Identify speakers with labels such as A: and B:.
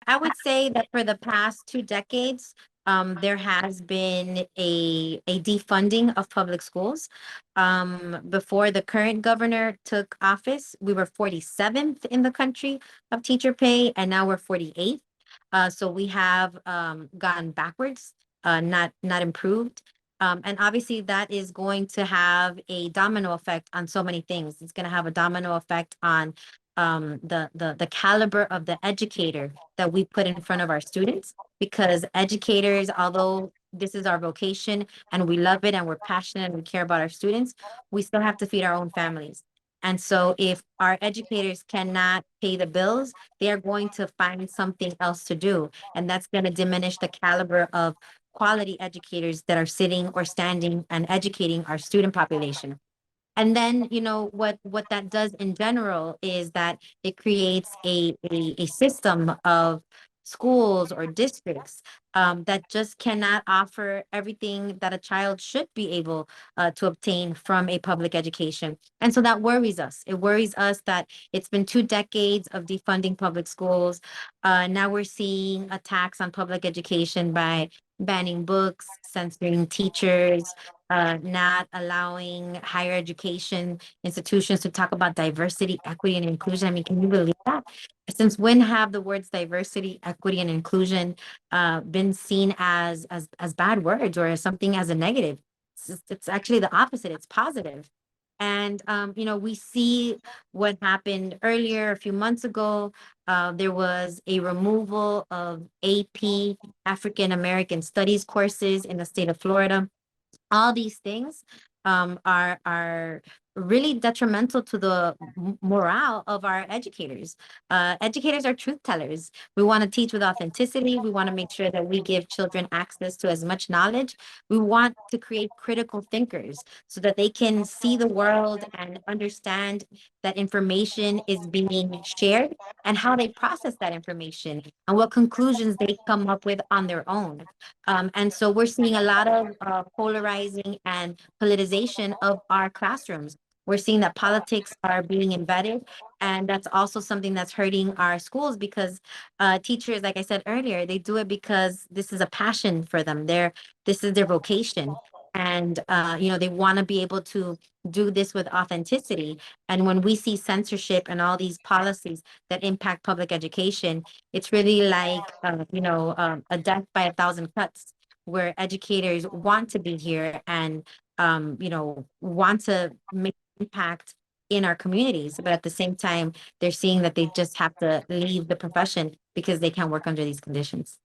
A: I would say that for the past 2 decades, there has been a defunding of public schools. Before the current governor took office, we were 47th in the country of teacher pay, and now we're 48th. So we have gone backwards, not improved. And obviously that is going to have a domino effect on so many things. It's going to have a domino effect on the caliber of the educator that we put in front of our students, because educators, although this is our vocation and we love it and we're passionate and we care about our students, we still have to feed our own families. And so if our educators cannot pay the bills, they are going to find something else to do. And that's going to diminish the caliber of quality educators that are sitting or standing and educating our student population. And then, what that does in general is that it creates a system of schools or districts that just cannot offer everything that a child should be able to obtain from a public education. And so that worries us. It worries us that it's been 2 decades of defunding public schools. Now we're seeing attacks on public education by banning books, censoring teachers, not allowing higher education institutions to talk about diversity, equity, and inclusion. I mean, can you believe that? Since when have the words diversity, equity, and inclusion been seen as bad words or as something as a negative? It's actually the opposite. It's positive. And we see what happened earlier a few months ago. There was a removal of AP African American Studies courses in the state of Florida. All these things are really detrimental to the morale of our educators. Educators are truth tellers. We want to teach with authenticity. We want to make sure that we give children access to as much knowledge. We want to create critical thinkers so that they can see the world and understand that information is being shared and how they process that information and what conclusions they come up with on their own. And so we're seeing a lot of polarizing and politicization of our classrooms. We're seeing that politics are being embedded, and that's also something that's hurting our schools because teachers, like I said earlier, they do it because this is a passion for them. This is their vocation, and they want to be able to do this with authenticity. And when we see censorship and all these policies that impact public education, it's really like a death by a thousand cuts, where educators want to be here and want to make impact in our communities, but at the same time they're seeing that they just have to leave the profession because they can't work under these conditions.